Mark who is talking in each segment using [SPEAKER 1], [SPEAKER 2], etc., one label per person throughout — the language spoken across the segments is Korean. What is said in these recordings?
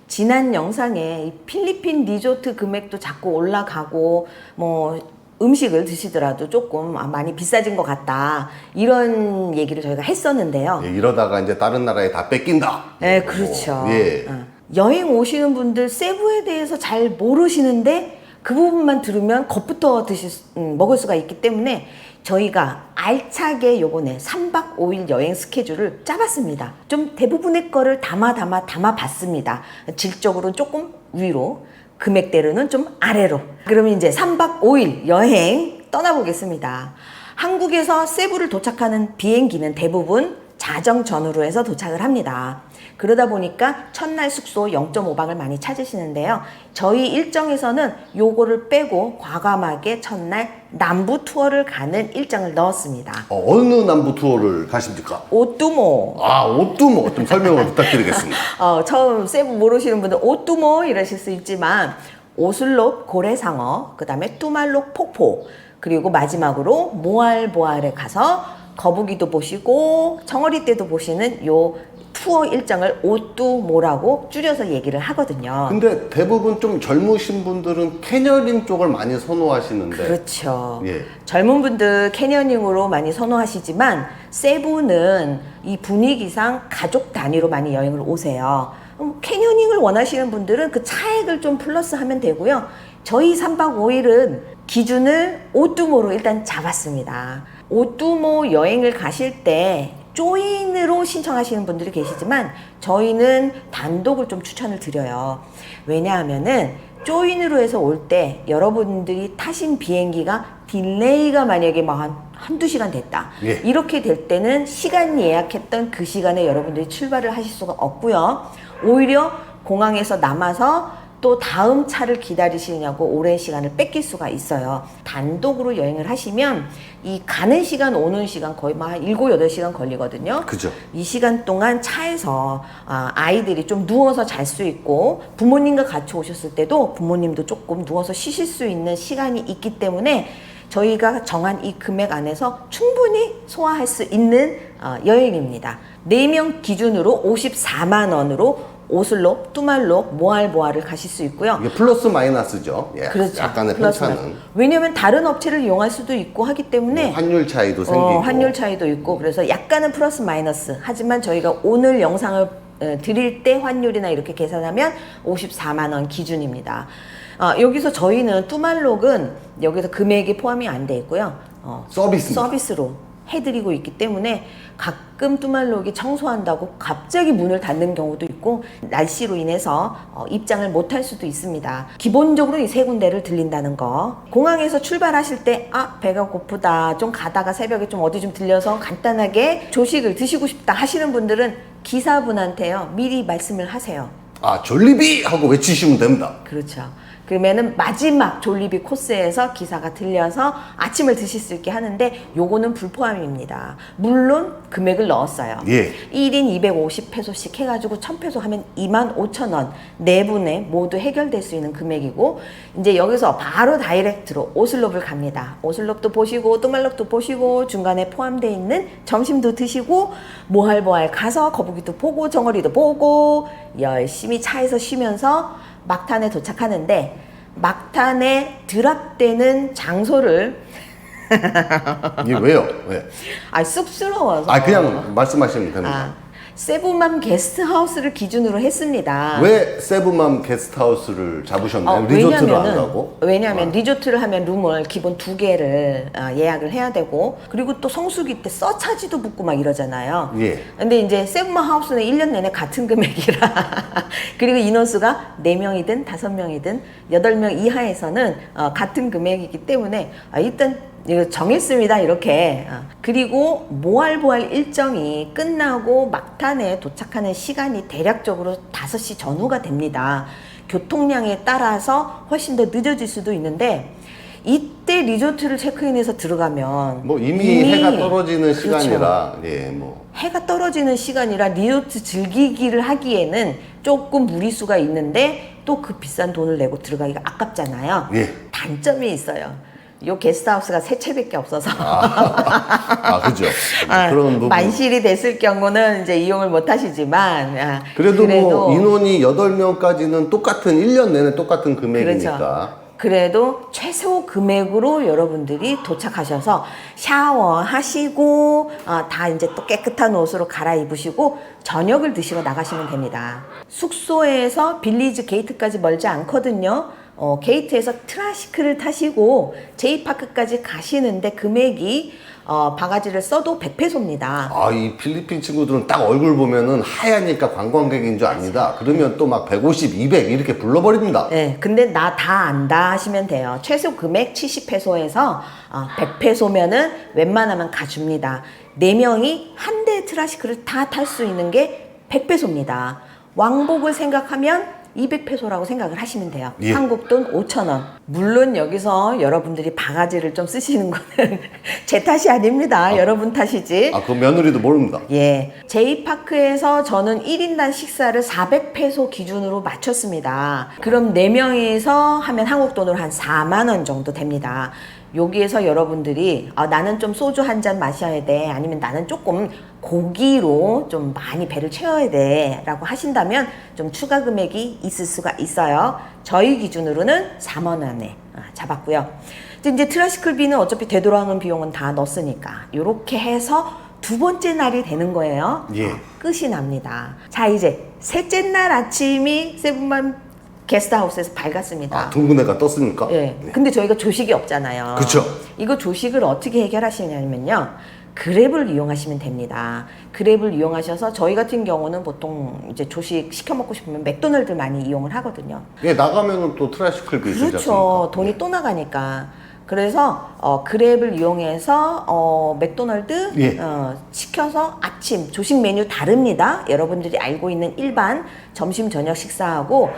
[SPEAKER 1] 지난 영상에 이 필리핀 리조트 금액도 자꾸 올라가고 뭐 음식을 드시더라도 조금 많이 비싸진 것 같다 이런 얘기를 저희가 했었는데요.
[SPEAKER 2] 예, 이러다가 이제 다른 나라에 다 뺏긴다.
[SPEAKER 1] 네, 그렇죠.
[SPEAKER 2] 예.
[SPEAKER 1] 여행 오시는 분들 세부에 대해서 잘 모르시는데 그 부분만 들으면 겁부터 먹을 수가 있기 때문에 저희가 알차게 요번에 3박 5일 여행 스케줄을 짜봤습니다. 좀 대부분의 거를 담아봤습니다. 질적으로는 조금 위로, 금액대로는 좀 아래로. 그러면 이제 3박 5일 여행 떠나보겠습니다. 한국에서 세부를 도착하는 비행기는 대부분 자정 전후로 해서 도착을 합니다. 그러다 보니까 첫날 숙소 0.5박을 많이 찾으시는데요. 저희 일정에서는 요거를 빼고 과감하게 첫날 남부 투어를 가는 일정을 넣었습니다.
[SPEAKER 2] 어느 남부 투어를 가십니까?
[SPEAKER 1] 오뚜모.
[SPEAKER 2] 오뚜모 좀 설명을 부탁드리겠습니다.
[SPEAKER 1] 처음 세부 모르시는 분들 오뚜모 이러실 수 있지만 오슬롭 고래상어, 그 다음에 뚜말록 폭포, 그리고 마지막으로 모알보알에 가서 거북이도 보시고 청어리떼도 보시는 요 투어 일정을 오뚜모라고 줄여서 얘기를 하거든요.
[SPEAKER 2] 근데 대부분 좀 젊으신 분들은 캐녀닝 쪽을 많이 선호하시는데.
[SPEAKER 1] 그렇죠.
[SPEAKER 2] 예.
[SPEAKER 1] 젊은 분들 캐녀닝으로 많이 선호하시지만 세부는 이 분위기상 가족 단위로 많이 여행을 오세요. 캐녀닝을 원하시는 분들은 그 차액을 좀 플러스 하면 되고요. 저희 3박 5일은 기준을 오뚜모로 일단 잡았습니다. 오뚜모 여행을 가실 때 조인으로 신청하시는 분들이 계시지만 저희는 단독을 좀 추천을 드려요. 왜냐하면은 조인으로 해서 올 때 여러분들이 타신 비행기가 딜레이가 만약에 한두 시간 됐다.
[SPEAKER 2] 예.
[SPEAKER 1] 이렇게 될 때는 시간 예약했던 그 시간에 여러분들이 출발을 하실 수가 없고요. 오히려 공항에서 남아서 또 다음 차를 기다리시느냐고 오랜 시간을 뺏길 수가 있어요. 단독으로 여행을 하시면 이 가는 시간 오는 시간 거의 한 7, 8시간 걸리거든요.
[SPEAKER 2] 그죠.
[SPEAKER 1] 이 시간 동안 차에서 아이들이 좀 누워서 잘 수 있고 부모님과 같이 오셨을 때도 부모님도 조금 누워서 쉬실 수 있는 시간이 있기 때문에 저희가 정한 이 금액 안에서 충분히 소화할 수 있는 여행입니다. 4명 기준으로 54만 원으로 오슬롭, 뚜말록, 모알보알을 가실 수 있고요.
[SPEAKER 2] 이게 플러스 마이너스죠. 예.
[SPEAKER 1] 그렇죠.
[SPEAKER 2] 약간의
[SPEAKER 1] 플러스
[SPEAKER 2] 편차는.
[SPEAKER 1] 마이너스. 왜냐하면 다른 업체를 이용할 수도 있고 하기 때문에
[SPEAKER 2] 환율 차이도 생기고.
[SPEAKER 1] 환율 차이도 있고 그래서 약간은 플러스 마이너스. 하지만 저희가 오늘 영상을 드릴 때 환율이나 이렇게 계산하면 54만 원 기준입니다. 여기서 저희는 뚜말록은 여기서 금액이 포함이 안 돼 있고요. 서비스로 해드리고 있기 때문에 가끔 뚜말록이 청소한다고 갑자기 문을 닫는 경우도 있고 날씨로 인해서 입장을 못할 수도 있습니다. 기본적으로 이 3군데를 들린다는 거. 공항에서 출발하실 때 배가 고프다, 좀 가다가 새벽에 좀 어디 좀 들려서 간단하게 조식을 드시고 싶다 하시는 분들은 기사분한테요 미리 말씀을 하세요.
[SPEAKER 2] 졸리비! 하고 외치시면 됩니다.
[SPEAKER 1] 그렇죠. 그러면은 마지막 졸리비 코스에서 기사가 들려서 아침을 드실 수 있게 하는데 요거는 불포함입니다. 물론 금액을 넣었어요.
[SPEAKER 2] 예.
[SPEAKER 1] 1인 250페소씩 해가지고 1000페소 하면 25,000원 네 분에 모두 해결될 수 있는 금액이고 이제 여기서 바로 다이렉트로 오슬롭을 갑니다. 오슬롭도 보시고 뚜말록도 보시고 중간에 포함되어 있는 점심도 드시고 모알보알 가서 거북이도 보고 정어리도 보고 열심히 차에서 쉬면서 막탄에 도착하는데 막탄에 드랍되는 장소를
[SPEAKER 2] 이게 왜요? 왜?
[SPEAKER 1] 쑥스러워서
[SPEAKER 2] 그냥 말씀하시면 됩니다.
[SPEAKER 1] 세부맘 게스트하우스를 기준으로 했습니다.
[SPEAKER 2] 왜 세부맘 게스트하우스를 잡으셨나요? 리조트를 안 가고?
[SPEAKER 1] 왜냐하면 리조트를 하면 룸을 기본 2개를 예약을 해야 되고 그리고 또 성수기 때 서차지도 붙고 막 이러잖아요.
[SPEAKER 2] 예.
[SPEAKER 1] 근데 이제 세부맘 하우스는 1년 내내 같은 금액이라 그리고 인원수가 4명이든 5명이든 8명 이하에서는 같은 금액이기 때문에 일단 이거 정했습니다 이렇게. 그리고 모알보알 일정이 끝나고 막탄에 도착하는 시간이 대략적으로 5시 전후가 됩니다. 교통량에 따라서 훨씬 더 늦어질 수도 있는데 이때 리조트를 체크인해서 들어가면
[SPEAKER 2] 이미 해가 떨어지는 시간이라.
[SPEAKER 1] 그렇죠. 해가 떨어지는 시간이라 리조트 즐기기를 하기에는 조금 무리수가 있는데 또 그 비싼 돈을 내고 들어가기가 아깝잖아요.
[SPEAKER 2] 예.
[SPEAKER 1] 단점이 있어요. 요 게스트하우스가 세 채밖에 없어서
[SPEAKER 2] 그죠.
[SPEAKER 1] 아,
[SPEAKER 2] 그런 부분.
[SPEAKER 1] 만실이 됐을 경우는 이제 이용을 못 하시지만
[SPEAKER 2] 그래도 뭐 인원이 8명까지는 똑같은 1년 내내 똑같은 금액이니까.
[SPEAKER 1] 그렇죠. 그래도 최소 금액으로 여러분들이 도착하셔서 샤워하시고 다 이제 또 깨끗한 옷으로 갈아입으시고 저녁을 드시고 나가시면 됩니다. 숙소에서 빌리지 게이트까지 멀지 않거든요. 게이트에서 트라시크를 타시고 제이파크까지 가시는데 금액이 바가지를 써도 100페소입니다.
[SPEAKER 2] 이 필리핀 친구들은 딱 얼굴 보면은 하얘니까 관광객인 줄 압니다. 그러면 또 막 150, 200 이렇게 불러버립니다.
[SPEAKER 1] 네, 근데 나 다 안다 하시면 돼요. 최소 금액 70페소에서 100페소면은 웬만하면 가줍니다. 4명이 한 대의 트라시크를 다 탈 수 있는 게 100페소입니다. 왕복을 생각하면 200페소라고 생각을 하시면 돼요.
[SPEAKER 2] 예.
[SPEAKER 1] 한국 돈 5,000원. 물론 여기서 여러분들이 바가지를 좀 쓰시는 거는 제 탓이 아닙니다. 여러분 탓이지.
[SPEAKER 2] 그 며느리도 모릅니다.
[SPEAKER 1] 예. 제이파크에서 저는 1인당 식사를 400페소 기준으로 맞췄습니다. 그럼 4명이서 하면 한국 돈으로 한 4만 원 정도 됩니다. 여기에서 여러분들이 나는 좀 소주 한 잔 마셔야 돼, 아니면 나는 조금 고기로 좀 많이 배를 채워야 돼 라고 하신다면 좀 추가 금액이 있을 수가 있어요. 저희 기준으로는 4만 원에 잡았고요. 이제 트라시클비는 어차피 되돌아오는 비용은 다 넣었으니까 이렇게 해서 두 번째 날이 되는 거예요.
[SPEAKER 2] 예.
[SPEAKER 1] 끝이 납니다. 자, 이제 셋째 날 아침이 세븐만 게스트하우스에서 밝았습니다.
[SPEAKER 2] 둥근 애가 떴으니까.
[SPEAKER 1] 예.
[SPEAKER 2] 네.
[SPEAKER 1] 근데 저희가 조식이 없잖아요.
[SPEAKER 2] 그쵸.
[SPEAKER 1] 이거 조식을 어떻게 해결하시냐면요. 그랩을 이용하시면 됩니다. 그랩을 이용하셔서 저희 같은 경우는 보통 이제 조식 시켜 먹고 싶으면 맥도날드 많이 이용을 하거든요.
[SPEAKER 2] 예, 나가면은 또 트라시클비 있지
[SPEAKER 1] 그렇죠.
[SPEAKER 2] 않습니까?
[SPEAKER 1] 돈이
[SPEAKER 2] 네.
[SPEAKER 1] 또 나가니까. 그래서 그랩을 이용해서 맥도날드
[SPEAKER 2] 예.
[SPEAKER 1] 시켜서 아침 조식 메뉴 다릅니다. 여러분들이 알고 있는 일반 점심 저녁 식사하고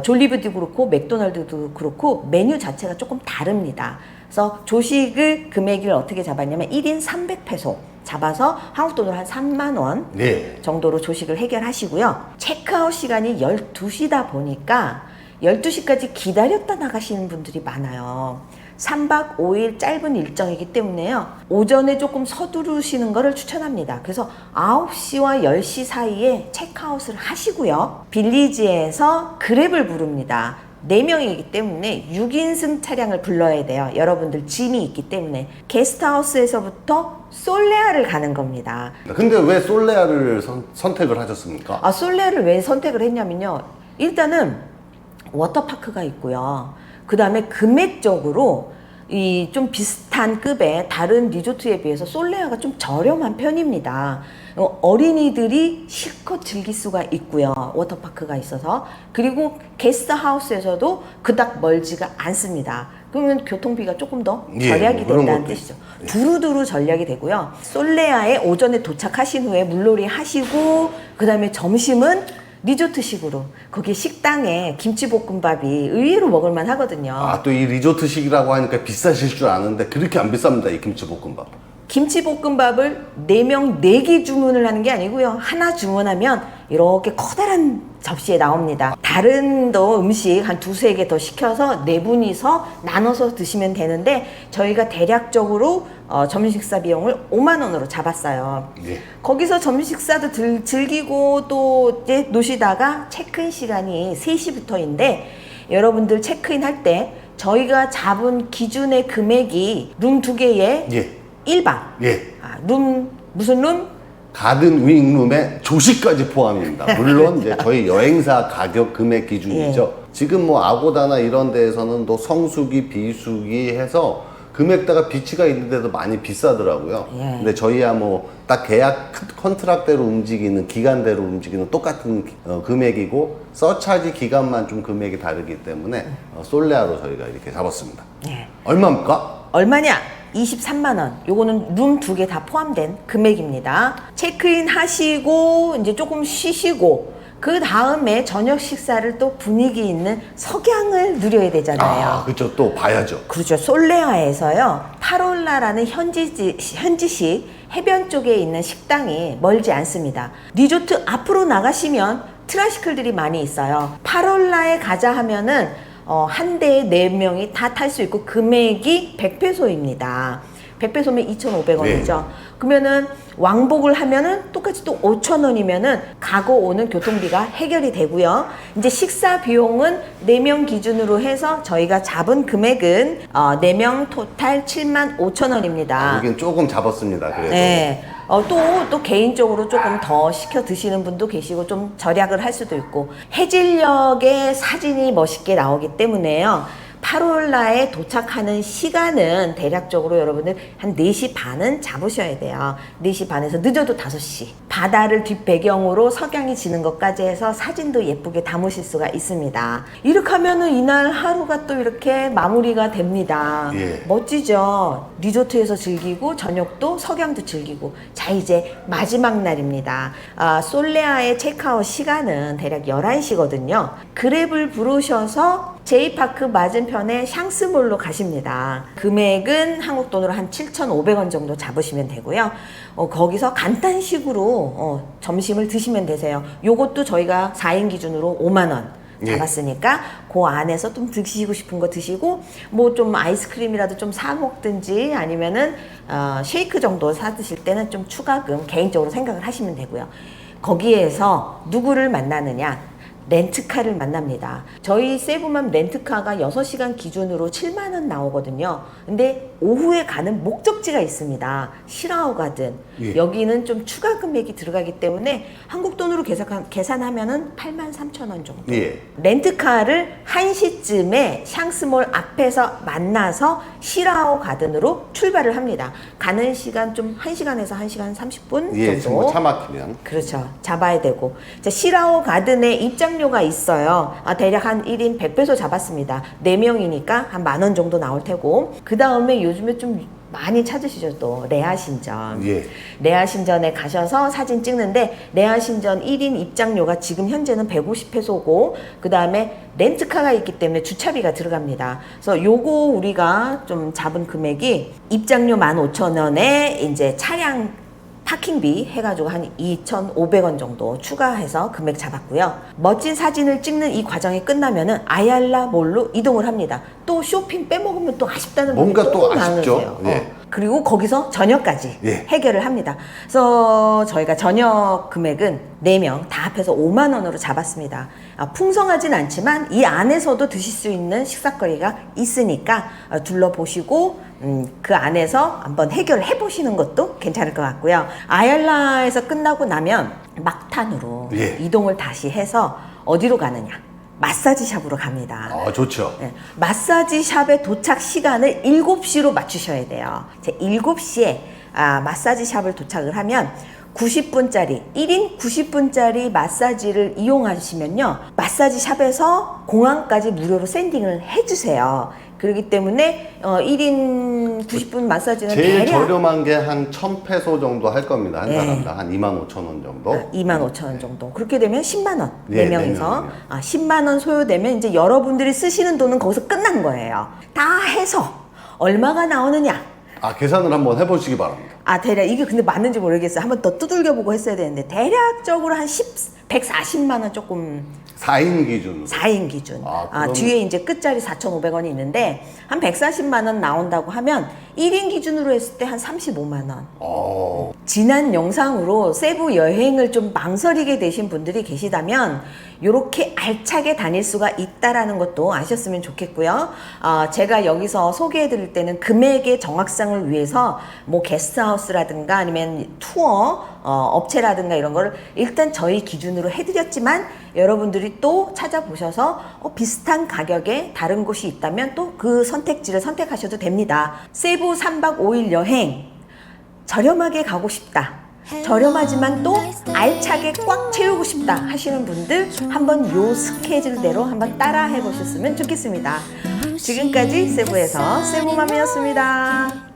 [SPEAKER 1] 졸리브도 그렇고 맥도날드도 그렇고 메뉴 자체가 조금 다릅니다. 그래서 조식을 금액을 어떻게 잡았냐면 1인 300페소 잡아서 한국 돈으로 한 3만 원
[SPEAKER 2] 네.
[SPEAKER 1] 정도로 조식을 해결하시고요. 체크아웃 시간이 12시다 보니까 12시까지 기다렸다 나가시는 분들이 많아요. 3박 5일 짧은 일정이기 때문에요. 오전에 조금 서두르시는 거를 추천합니다. 그래서 9시와 10시 사이에 체크아웃을 하시고요. 빌리지에서 그랩을 부릅니다. 4명이기 때문에 6인승 차량을 불러야 돼요. 여러분들 짐이 있기 때문에. 게스트하우스에서부터 솔레아를 가는 겁니다.
[SPEAKER 2] 근데 왜 솔레아를 선택을 하셨습니까?
[SPEAKER 1] 솔레아를 왜 선택을 했냐면요. 일단은 워터파크가 있고요. 그 다음에 금액적으로 이 좀 비슷한 급의 다른 리조트에 비해서 솔레아가 좀 저렴한 편입니다. 어린이들이 실컷 즐길 수가 있고요. 워터파크가 있어서. 그리고 게스트하우스에서도 그닥 멀지가 않습니다. 그러면 교통비가 조금 더 절약이
[SPEAKER 2] 그런
[SPEAKER 1] 된다는
[SPEAKER 2] 것도
[SPEAKER 1] 뜻이죠. 두루두루 전략이 되고요. 솔레아에 오전에 도착하신 후에 물놀이 하시고 그 다음에 점심은 리조트식으로 거기 식당에 김치볶음밥이 의외로 먹을만 하거든요.
[SPEAKER 2] 또 이 리조트식이라고 하니까 비싸실 줄 아는데 그렇게 안 비쌉니다, 이 김치볶음밥.
[SPEAKER 1] 김치볶음밥을 4명 4개 주문을 하는 게 아니고요. 하나 주문하면 이렇게 커다란 접시에 나옵니다. 다른 또 음식 한 2-3개 더 시켜서 4분이서 나눠서 드시면 되는데 저희가 대략적으로 점심식사 비용을 5만 원으로 잡았어요.
[SPEAKER 2] 예.
[SPEAKER 1] 거기서 점심식사도 즐기고 또 이제 노시다가 체크인 시간이 3시부터인데 여러분들 체크인 할 때 저희가 잡은 기준의 금액이 룸 2개에
[SPEAKER 2] 예.
[SPEAKER 1] 1박.
[SPEAKER 2] 예.
[SPEAKER 1] 무슨 룸?
[SPEAKER 2] 가든 윙룸에 조식까지 포함입니다. 물론 이제 저희 여행사 가격 금액 기준이죠. 지금 뭐 아고다나 이런 데에서는 또 성수기, 비수기 해서 금액대가 비치가 있는데도 많이 비싸더라고요.
[SPEAKER 1] 예.
[SPEAKER 2] 근데 저희야 뭐 딱 계약 컨트락대로 움직이는 기간대로 움직이는 똑같은 금액이고 서차지 기간만 좀 금액이 다르기 때문에 솔레아로 저희가 이렇게 잡았습니다.
[SPEAKER 1] 예.
[SPEAKER 2] 얼마입니까?
[SPEAKER 1] 얼마냐? 23만 원. 요거는 룸 2개 다 포함된 금액입니다. 체크인 하시고 이제 조금 쉬시고 그 다음에 저녁 식사를 또 분위기 있는 석양을 누려야 되잖아요.
[SPEAKER 2] 그렇죠. 또 봐야죠.
[SPEAKER 1] 그렇죠. 솔레아에서요. 파롤라라는 현지식 해변 쪽에 있는 식당이 멀지 않습니다. 리조트 앞으로 나가시면 트라시클들이 많이 있어요. 파롤라에 가자 하면은 한 대에 4명이 다 탈 수 있고 금액이 100페소입니다. 100페소면 2,500원이죠. 그러면은 왕복을 하면은 똑같이 또 5,000원이면은 가고 오는 교통비가 해결이 되고요. 이제 식사 비용은 4명 기준으로 해서 저희가 잡은 금액은 4명 토탈 75,000원입니다.
[SPEAKER 2] 여긴 조금 잡았습니다. 그래도.
[SPEAKER 1] 네. 또 개인적으로 조금 더 시켜 드시는 분도 계시고 좀 절약을 할 수도 있고 해질녘에 사진이 멋있게 나오기 때문에요. 8월 날에 도착하는 시간은 대략적으로 여러분들 한 4시 반은 잡으셔야 돼요. 4시 반에서 늦어도 5시. 바다를 뒷배경으로 석양이 지는 것까지 해서 사진도 예쁘게 담으실 수가 있습니다. 이렇게 하면은 이날 하루가 또 이렇게 마무리가 됩니다.
[SPEAKER 2] 예.
[SPEAKER 1] 멋지죠? 리조트에서 즐기고 저녁도 석양도 즐기고. 자, 이제 마지막 날입니다. 솔레아의 체크아웃 시간은 대략 11시거든요. 그랩을 부르셔서 제이파크 맞은편에 샹스몰로 가십니다. 금액은 한국 돈으로 한 7,500원 정도 잡으시면 되고요. 거기서 간단식으로 점심을 드시면 되세요. 요것도 저희가 4인 기준으로 5만 원 잡았으니까 그 안에서 좀 드시고 싶은 거 드시고 뭐 좀 아이스크림이라도 좀 사 먹든지 아니면은 쉐이크 정도 사 드실 때는 좀 추가금 개인적으로 생각을 하시면 되고요. 거기에서 누구를 만나느냐? 렌트카를 만납니다. 저희 세부맘 렌트카가 6시간 기준으로 7만 원 나오거든요. 근데 오후에 가는 목적지가 있습니다. 시라오 가든.
[SPEAKER 2] 예.
[SPEAKER 1] 여기는 좀 추가 금액이 들어가기 때문에 한국 돈으로 계산하면은 83,000원 정도.
[SPEAKER 2] 예.
[SPEAKER 1] 렌트카를 1시쯤에 샹스몰 앞에서 만나서 시라오 가든으로 출발을 합니다. 가는 시간 좀 1시간에서 1시간 30분
[SPEAKER 2] 예,
[SPEAKER 1] 정도.
[SPEAKER 2] 뭐 차 막히면.
[SPEAKER 1] 그렇죠. 잡아야 되고. 자, 시라오 가든에 입장료가 있어요. 대략 한 1인 100페소 잡았습니다. 4명이니까 한 10,000원 정도 나올 테고. 그 다음에 요즘에 좀 많이 찾으시죠, 또. 레아신전.
[SPEAKER 2] 예.
[SPEAKER 1] 레아신전에 가셔서 사진 찍는데, 레아신전 1인 입장료가 지금 현재는 150페소고, 그 다음에 렌트카가 있기 때문에 주차비가 들어갑니다. 그래서 요거 우리가 좀 잡은 금액이 입장료 15,000원에 이제 차량 파킹비 해가지고 한 2,500원 정도 추가해서 금액 잡았고요. 멋진 사진을 찍는 이 과정이 끝나면은 아얄라 몰로 이동을 합니다. 또 쇼핑 빼먹으면 또 아쉽다는 분이
[SPEAKER 2] 뭔가 또 아쉽죠.
[SPEAKER 1] 많으세요.
[SPEAKER 2] 예.
[SPEAKER 1] 그리고 거기서 저녁까지
[SPEAKER 2] 예.
[SPEAKER 1] 해결을 합니다. 그래서 저희가 저녁 금액은 4명 다 합해서 5만 원으로 잡았습니다. 풍성하진 않지만 이 안에서도 드실 수 있는 식사거리가 있으니까 둘러보시고 그 안에서 한번 해결해 보시는 것도 괜찮을 것 같고요. 아얄라에서 끝나고 나면 막탄으로
[SPEAKER 2] 예.
[SPEAKER 1] 이동을 다시 해서 어디로 가느냐? 마사지 샵으로 갑니다.
[SPEAKER 2] 좋죠.
[SPEAKER 1] 네, 마사지 샵의 도착 시간을 7시로 맞추셔야 돼요. 7시에 마사지 샵을 도착을 하면 90분짜리 1인 90분짜리 마사지를 이용하시면요, 마사지 샵에서 공항까지 무료로 샌딩을 해주세요. 그렇기 때문에 1인 90분 마사지는
[SPEAKER 2] 제일
[SPEAKER 1] 대략
[SPEAKER 2] 저렴한 게 한 1,000페소 정도 할 겁니다. 한
[SPEAKER 1] 네.
[SPEAKER 2] 사람당 한 25,000원 정도.
[SPEAKER 1] 25,000원 정도. 그렇게 되면 10만 원.
[SPEAKER 2] 예,
[SPEAKER 1] 4명이서.
[SPEAKER 2] 네
[SPEAKER 1] 10만 원 소요되면 이제 여러분들이 쓰시는 돈은 거기서 끝난 거예요. 다 해서 얼마가 나오느냐?
[SPEAKER 2] 계산을 한번 해보시기 바랍니다.
[SPEAKER 1] 대략 이게 근데 맞는지 모르겠어요. 한번 더 두들겨보고 했어야 되는데 대략적으로 한 140만 원 조금
[SPEAKER 2] 4인 기준으로.
[SPEAKER 1] 4인 기준.
[SPEAKER 2] 그럼-
[SPEAKER 1] 뒤에 이제 끝자리 4,500원이 있는데 한 140만 원 나온다고 하면 1인 기준으로 했을 때 한 35만 원. 지난 영상으로 세부 여행을 좀 망설이게 되신 분들이 계시다면 이렇게 알차게 다닐 수가 있다라는 것도 아셨으면 좋겠고요. 제가 여기서 소개해 드릴 때는 금액의 정확성을 위해서 뭐 게스트하우스라든가 아니면 투어 업체라든가 이런 거를 일단 저희 기준으로 해드렸지만 여러분들이 또 찾아보셔서 비슷한 가격에 다른 곳이 있다면 또 그 선택지를 선택하셔도 됩니다. 세부 3박 5일 여행 저렴하게 가고 싶다, 저렴하지만 또 알차게 꽉 채우고 싶다 하시는 분들 한번 요 스케줄대로 한번 따라 해보셨으면 좋겠습니다. 지금까지 세부에서 세부맘이었습니다.